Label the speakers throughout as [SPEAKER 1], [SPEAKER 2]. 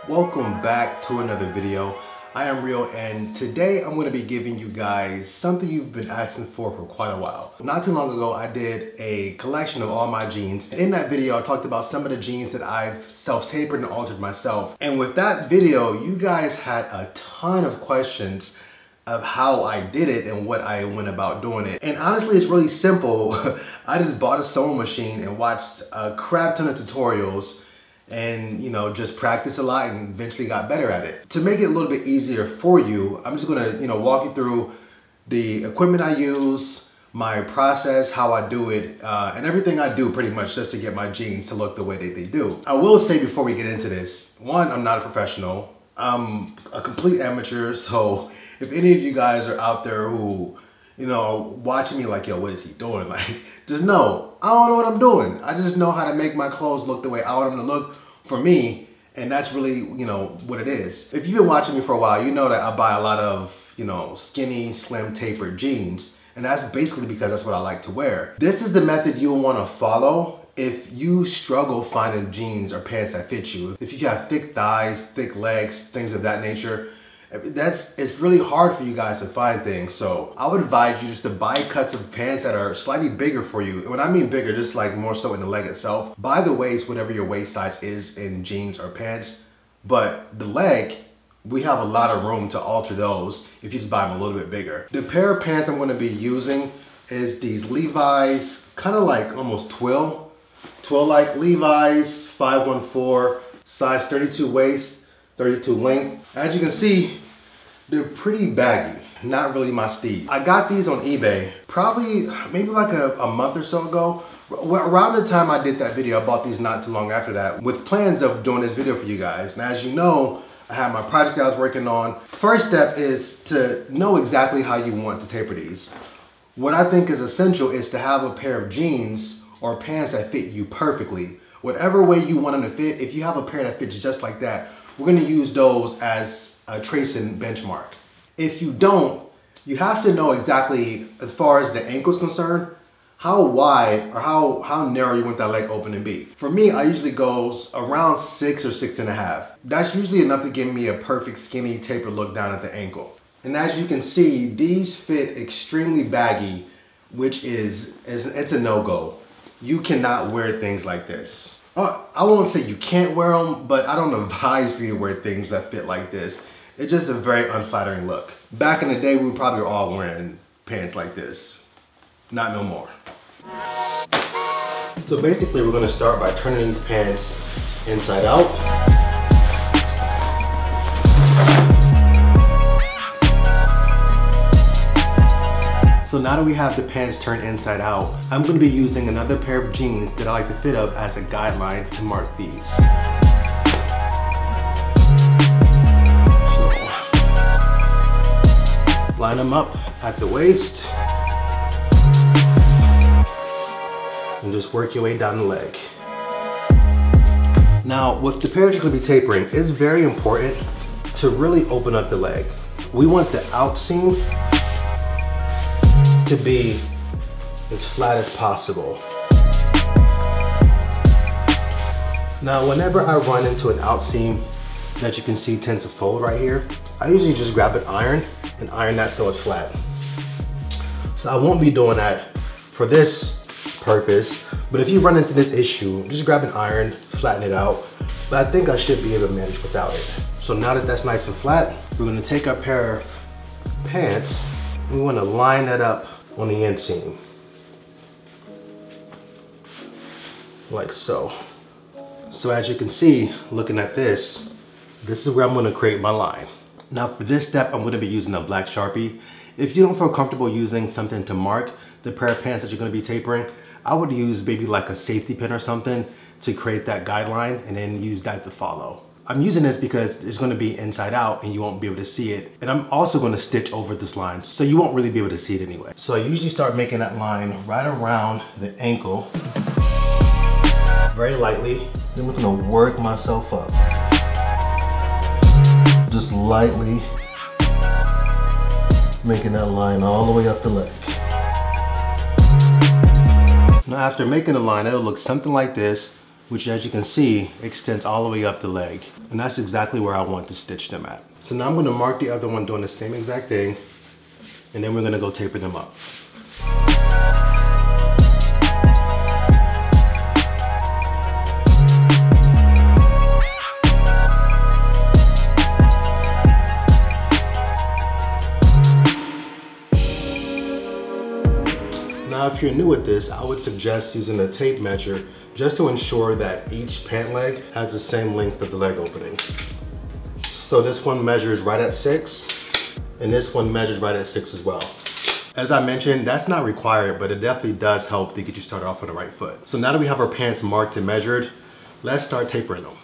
[SPEAKER 1] Welcome back to another video. I am Rio, and today I'm going to be giving you guys something you've been asking for quite a while. Not too long ago, I did a collection of all my jeans. In that video, I talked about some of the jeans that I've self-tapered and altered myself. And with that video, you guys had a ton of questions of how I did it and what I went about doing it. And honestly, it's really simple. I just bought a sewing machine and watched a crap ton of tutorials and just practice a lot and eventually got better at it. To make it a little bit easier for you, I'm just gonna walk you through the equipment I use, my process, how I do it, and everything I do pretty much just to get my jeans to look the way that they do. I will say before we get into this, one, I'm not a professional. I'm a complete amateur, so if any of you guys are out there who watching me like, yo, what is he doing? Like, just know, I don't know what I'm doing. I just know how to make my clothes look the way I want them to look for me. And that's really, what it is. If you've been watching me for a while, you know that I buy a lot of, skinny, slim, tapered jeans. And that's basically because that's what I like to wear. This is the method you'll want to follow if you struggle finding jeans or pants that fit you. If you have thick thighs, thick legs, things of that nature, it's really hard for you guys to find things. So I would advise you just to buy cuts of pants that are slightly bigger for you. And when I mean bigger, just like more so in the leg itself. Buy the waist, whatever your waist size is in jeans or pants. But the leg, we have a lot of room to alter those if you just buy them a little bit bigger. The pair of pants I'm going to be using is these Levi's, kind of like almost twill-like Levi's 514, size 32 waist, 32 length. As you can see, they're pretty baggy, not really my steez. I got these on eBay probably maybe like a month or so ago. Around the time I did that video, I bought these not too long after that with plans of doing this video for you guys. And as you know, I have my project I was working on. First step is to know exactly how you want to taper these. What I think is essential is to have a pair of jeans or pants that fit you perfectly. Whatever way you want them to fit, if you have a pair that fits just like that, we're gonna use those as a tracing benchmark. If you don't, you have to know exactly, as far as the ankle is concerned, how wide or how narrow you want that leg open to be. For me, I usually goes around 6 or 6.5. That's usually enough to give me a perfect skinny taper look down at the ankle. And as you can see, these fit extremely baggy, which it's a no-go. You cannot wear things like this. I won't say you can't wear them, but I don't advise for you to wear things that fit like this. It's just a very unflattering look. Back in the day, we probably were all wearing pants like this. Not no more. So basically, we're gonna start by turning these pants inside out. So now that we have the pants turned inside out, I'm going to be using another pair of jeans that I like the fit of as a guideline to mark these. So, line them up at the waist and just work your way down the leg. Now, with the pairs you're going to be tapering, it's very important to really open up the leg. We want the out seam to be as flat as possible. Now, whenever I run into an out seam that you can see tends to fold right here, I usually just grab an iron and iron that so it's flat. So I won't be doing that for this purpose, but if you run into this issue, just grab an iron, flatten it out. But I think I should be able to manage without it. So now that that's nice and flat, we're gonna take our pair of pants, we wanna line that up on the inseam, like so. So as you can see, looking at this is where I'm gonna create my line. Now for this step, I'm gonna be using a black Sharpie. If you don't feel comfortable using something to mark the pair of pants that you're gonna be tapering, I would use maybe like a safety pin or something to create that guideline and then use that to follow. I'm using this because it's gonna be inside out and you won't be able to see it. And I'm also gonna stitch over this line, so you won't really be able to see it anyway. So I usually start making that line right around the ankle, very lightly. Then I'm gonna work myself up. Just lightly making that line all the way up the leg. Now after making the line, it'll look something like this. which as you can see, extends all the way up the leg. And that's exactly where I want to stitch them at. So now I'm gonna mark the other one doing the same exact thing, and then we're gonna go taper them up. Now, if you're new at this, I would suggest using a tape measure just to ensure that each pant leg has the same length of the leg opening. So this one measures right at 6, and this one measures right at 6 as well. As I mentioned, that's not required, but it definitely does help to get you started off on the right foot. So now that we have our pants marked and measured, let's start tapering them.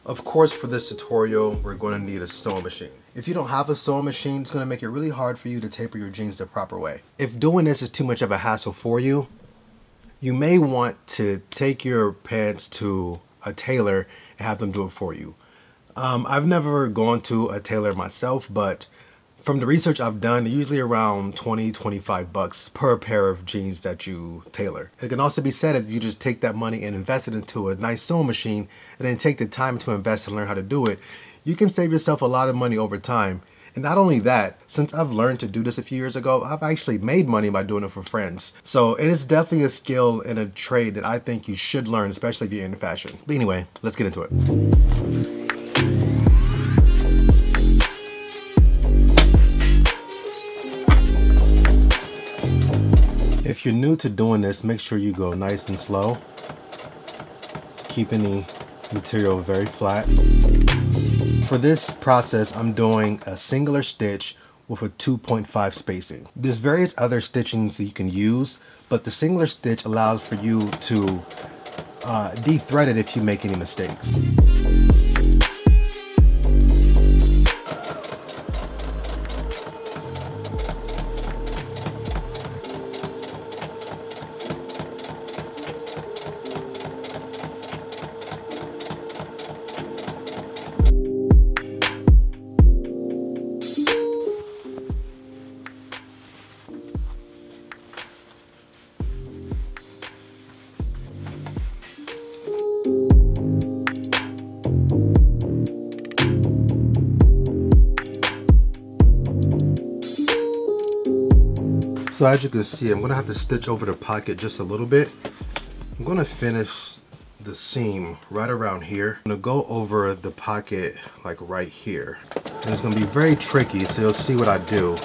[SPEAKER 1] Of course, for this tutorial, we're going to need a sewing machine. If you don't have a sewing machine, it's going to make it really hard for you to taper your jeans the proper way. If doing this is too much of a hassle for you, you may want to take your pants to a tailor and have them do it for you. I've never gone to a tailor myself, but from the research I've done, usually around 20-25 bucks per pair of jeans that you tailor. It can also be said if you just take that money and invest it into a nice sewing machine and then take the time to invest and learn how to do it, you can save yourself a lot of money over time. And not only that, since I've learned to do this a few years ago, I've actually made money by doing it for friends. So it is definitely a skill and a trade that I think you should learn, especially if you're into fashion. But anyway, let's get into it. If you're new to doing this, make sure you go nice and slow, keeping the material very flat. For this process, I'm doing a singular stitch with a 2.5 spacing. There's various other stitchings that you can use, but the singular stitch allows for you to de-thread it if you make any mistakes. So as you can see, I'm gonna have to stitch over the pocket just a little bit. I'm gonna finish the seam right around here. I'm gonna go over the pocket like right here. And it's gonna be very tricky, so you'll see what I do.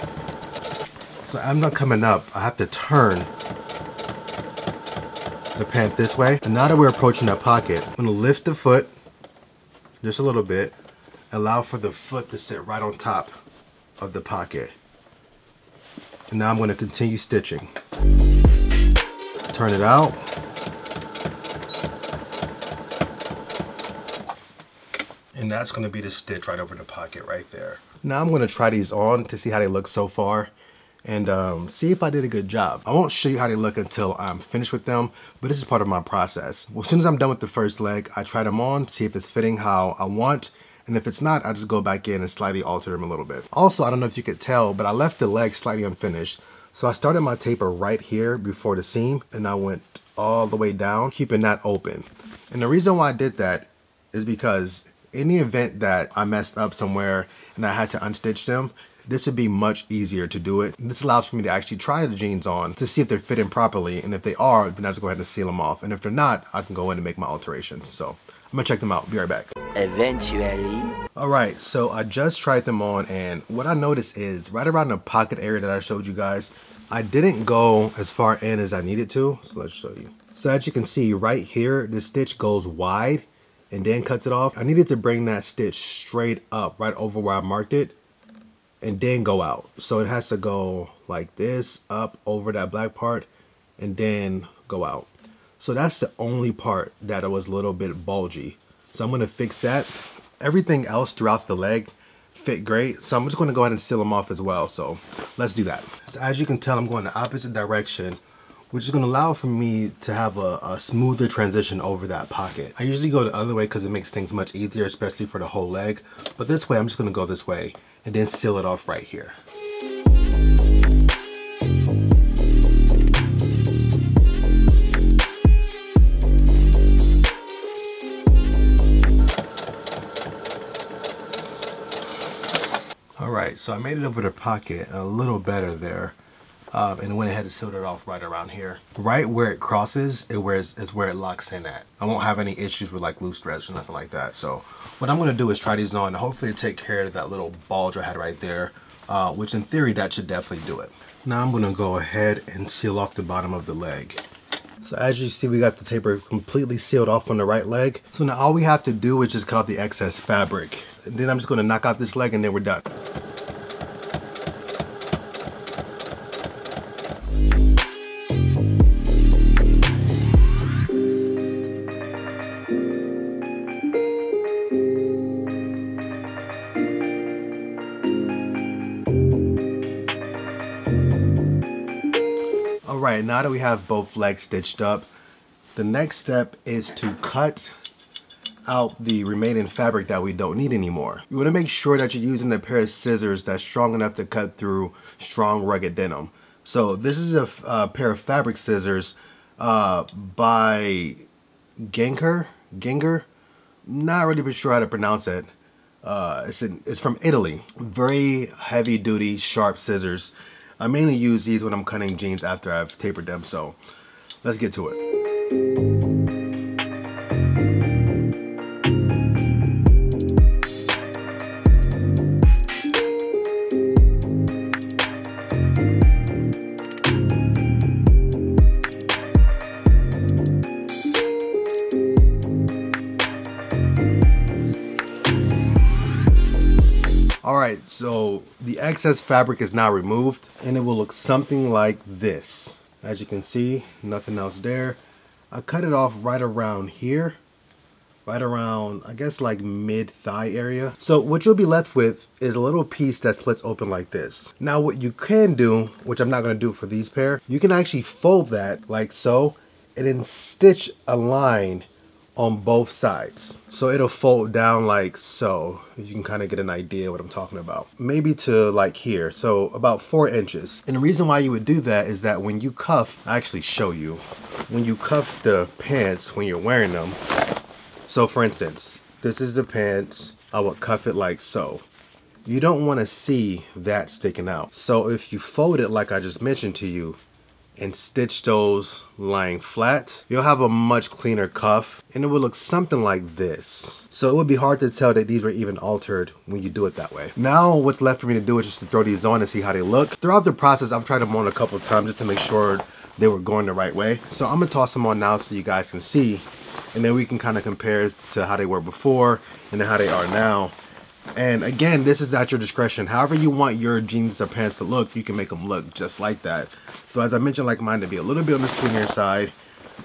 [SPEAKER 1] So I'm not coming up, I have to turn the pant this way. And now that we're approaching that pocket, I'm gonna lift the foot just a little bit, allow for the foot to sit right on top of the pocket. And now I'm going to continue stitching. Turn it out. And that's going to be the stitch right over the pocket right there. Now I'm going to try these on to see how they look so far and see if I did a good job. I won't show you how they look until I'm finished with them, but this is part of my process. Well, as soon as I'm done with the first leg, I try them on, see if it's fitting how I want. And if it's not, I just go back in and slightly alter them a little bit. Also, I don't know if you could tell, but I left the leg slightly unfinished. So I started my taper right here before the seam, and I went all the way down, keeping that open. And the reason why I did that is because in the event that I messed up somewhere and I had to unstitch them, this would be much easier to do it. This allows for me to actually try the jeans on to see if they're fitting properly. And if they are, then I just go ahead and seal them off. And if they're not, I can go in and make my alterations. So I'm gonna check them out, be right back.
[SPEAKER 2] Eventually.
[SPEAKER 1] Alright, so I just tried them on, and what I noticed is right around the pocket area that I showed you guys, I didn't go as far in as I needed to. So let's show you. So as you can see right here, the stitch goes wide and then cuts it off. I needed to bring that stitch straight up right over where I marked it and then go out. So it has to go like this, up over that black part and then go out. So that's the only part that was a little bit bulgy. So I'm gonna fix that. Everything else throughout the leg fit great, so I'm just gonna go ahead and seal them off as well. So let's do that. So as you can tell, I'm going the opposite direction, which is gonna allow for me to have a smoother transition over that pocket. I usually go the other way because it makes things much easier, especially for the whole leg. But this way, I'm just gonna go this way and then seal it off right here. Alright, so I made it over the pocket a little better there. And went ahead and sealed it off right around here. Right where it crosses is where it locks in at. I won't have any issues with like loose threads or nothing like that. So what I'm going to do is try these on and hopefully take care of that little bulge I had right there, which in theory that should definitely do it. Now I'm going to go ahead and seal off the bottom of the leg. So as you see, we got the taper completely sealed off on the right leg. So now all we have to do is just cut out the excess fabric. And then I'm just going to knock out this leg and then we're done. Alright, now that we have both legs stitched up, the next step is to cut out the remaining fabric that we don't need anymore. You want to make sure that you're using a pair of scissors that's strong enough to cut through strong rugged denim. So this is a pair of fabric scissors by Ginger. Not really sure how to pronounce it. It's from Italy. Very heavy duty, sharp scissors. I mainly use these when I'm cutting jeans after I've tapered them, so let's get to it. Alright, so the excess fabric is now removed and it will look something like this. As you can see, nothing else there. I cut it off right around here. Right around, I guess, like mid-thigh area. So what you'll be left with is a little piece that splits open like this. Now what you can do, which I'm not going to do for these pair, you can actually fold that like so and then stitch a line on both sides. So it'll fold down like so. You can kind of get an idea what I'm talking about. Maybe to like here, so about 4 inches. And the reason why you would do that is that when you cuff, I actually show you, when you cuff the pants when you're wearing them. So for instance, this is the pants. I would cuff it like so. You don't want to see that sticking out. So if you fold it like I just mentioned to you, and stitch those lying flat, you'll have a much cleaner cuff and it will look something like this. So it would be hard to tell that these were even altered when you do it that way. Now what's left for me to do is just to throw these on and see how they look. Throughout the process, I've tried them on a couple of times just to make sure they were going the right way. So I'm gonna toss them on now so you guys can see, and then we can kind of compare to how they were before and then how they are now. And again, this is at your discretion. However you want your jeans or pants to look, you can make them look just like that. So as I mentioned, like mine to be a little bit on the skinnier side,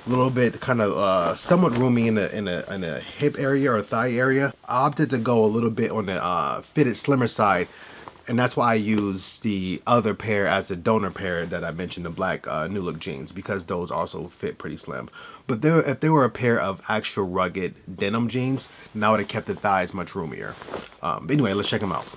[SPEAKER 1] a little bit kind of somewhat roomy in the hip area or thigh area. I opted to go a little bit on the fitted slimmer side, and that's why I use the other pair as a donor pair that I mentioned, the black New Look jeans, because those also fit pretty slim. But if they were a pair of actual rugged denim jeans, then I would have kept the thighs much roomier. But anyway, let's check them out.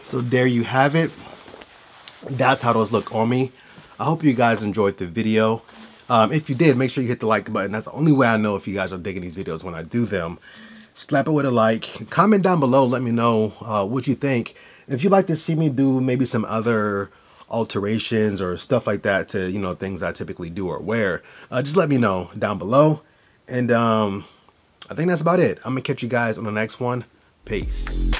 [SPEAKER 1] So there you have it. That's how those look on me. I hope you guys enjoyed the video. If you did, make sure you hit the like button. That's the only way I know if you guys are digging these videos when I do them. Slap it with a like. Comment down below. Let me know what you think. If you'd like to see me do maybe some other alterations or stuff like that to, you know, things I typically do or wear, just let me know down below. And I think that's about it. I'm going to catch you guys on the next one. Peace.